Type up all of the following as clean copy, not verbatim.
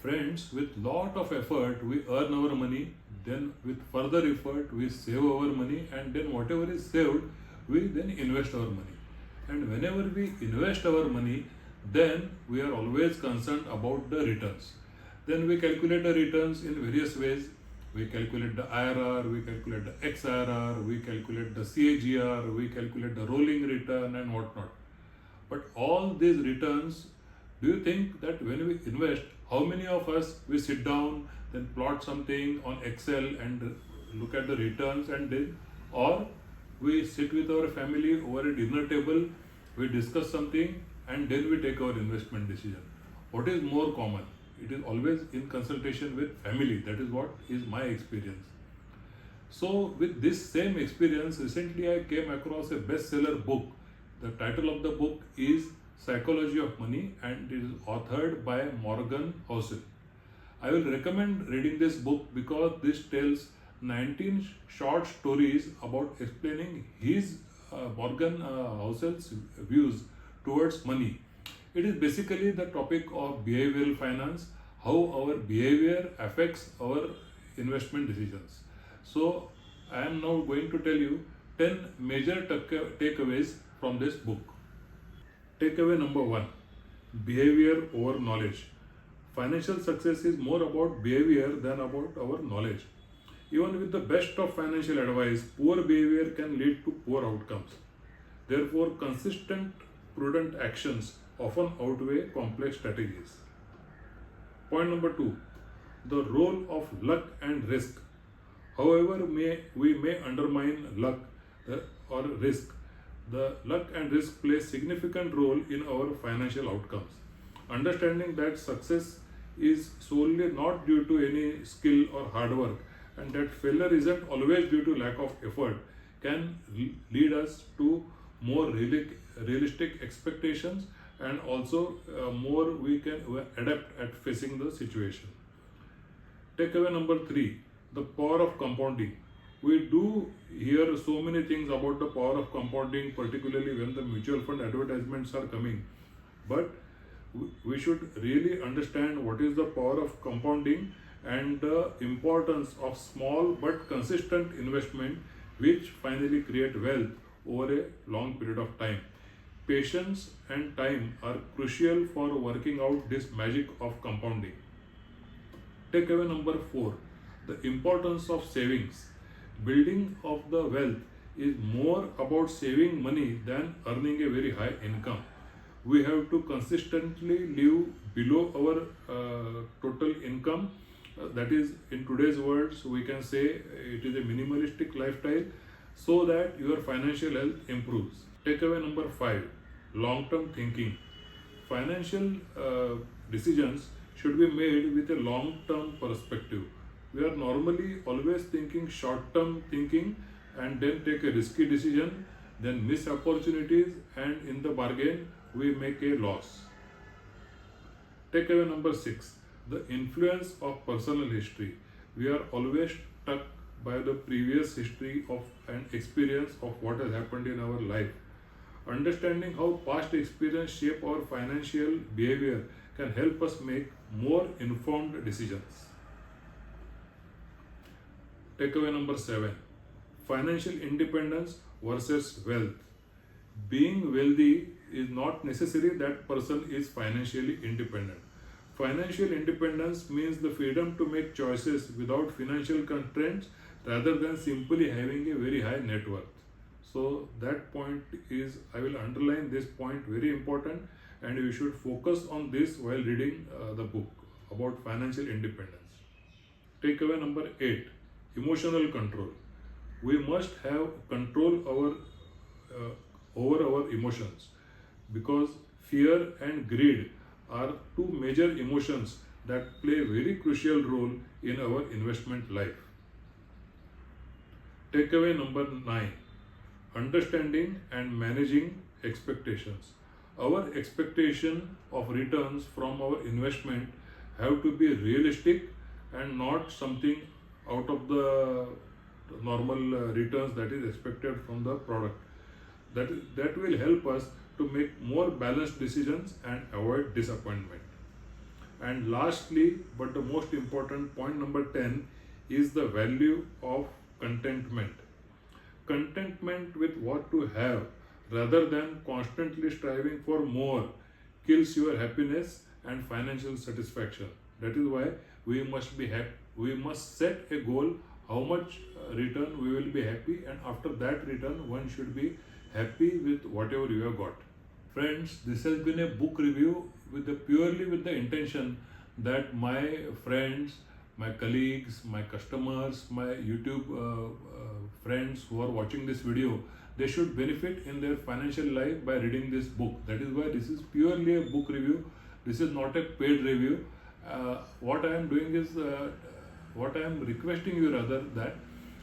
Friends, with lot of effort we earn our money, then with further effort we save our money, and then whatever is saved we then invest our money. And whenever we invest our money, then we are always concerned about the returns. Then we calculate the returns in various ways. We calculate the IRR, we calculate the XIRR, we calculate the CAGR, we calculate the rolling return and whatnot. But all these returns, do you think that when we invest, how many of us we sit down, then plot something on Excel and look at the returns, and then, or we sit with our family over a dinner table, we discuss something, and then we take our investment decision? What is more common? It is always in consultation with family. That is what is my experience. So, with this same experience, recently I came across a bestseller book. The title of the book is Psychology of Money, and it is authored by Morgan Housel. I will recommend reading this book because this tells 19 short stories about explaining his Morgan Housel's views towards money. It is basically the topic of behavioral finance, how our behavior affects our investment decisions. So, I am now going to tell you 10 major takeaways from this book. Takeaway number 1: behavior over knowledge. Financial success is more about behavior than about our knowledge. Even with the best of financial advice, poor behavior can lead to poor outcomes. Therefore, consistent, prudent actions often outweigh complex strategies. Point number 2: the role of luck and risk. However, we may undermine luck or risk. The luck and risk play significant role in our financial outcomes. Understanding that success is solely not due to any skill or hard work, and that failure isn't always due to lack of effort, can lead us to more realistic expectations, and also more we can adapt at facing the situation. Takeaway number 3: the power of compounding. We do hear so many things about the power of compounding, particularly when the mutual fund advertisements are coming. But we should really understand what is the power of compounding and the importance of small but consistent investment, which finally create wealth over a long period of time. Patience and time are crucial for working out this magic of compounding. Takeaway number 4: the importance of savings. Building of the wealth is more about saving money than earning a very high income. We have to consistently live below our total income. That is, in today's words, we can say it is a minimalistic lifestyle, so that your financial health improves. Takeaway number 5: long term thinking. Financial decisions should be made with a long term perspective. We are normally always thinking short term thinking, and then take a risky decision, then miss opportunities, and in the bargain we make a loss. Takeaway number 6: the influence of personal history. We are always struck by the previous history of and experience of what has happened in our life. Understanding how past experience shape our financial behavior can help us make more informed decisions. Takeaway number 7: financial independence versus wealth. Being wealthy is not necessary that person is financially independent. Financial independence means the freedom to make choices without financial constraints rather than simply having a very high net worth. So that point is, I will underline this point, very important, and you should focus on this while reading the book about financial independence. Takeaway number 8: emotional control. We must have control over our emotions, because fear and greed are two major emotions that play a very crucial role in our investment life. Takeaway number 9: understanding and managing expectations. Our expectation of returns from our investment have to be realistic and not something out of the normal returns that is expected from the product. That will help us to make more balanced decisions and avoid disappointment. And lastly, but the most important point, number 10, is the value of contentment. Contentment with what to have rather than constantly striving for more kills your happiness and financial satisfaction. That is why we must be happy. We must set a goal how much return we will be happy, and after that return one should be happy with whatever you have got. Friends, this has been a book review purely with the intention that my friends, my colleagues, my customers, my YouTube friends who are watching this video, they should benefit in their financial life by reading this book. That is why this is purely a book review. This is not a paid review. What I am doing is, what I am requesting you rather, that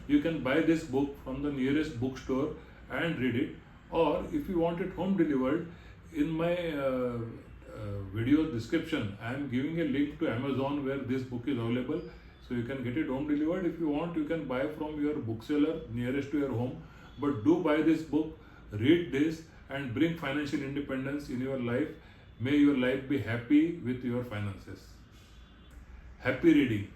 you can buy this book from the nearest bookstore and read it, or if you want it home delivered, in my video description I am giving a link to Amazon where this book is available, so you can get it home delivered. If you want, you can buy from your bookseller nearest to your home, but do buy this book, read this, and bring financial independence in your life. May your life be happy with your finances. Happy reading.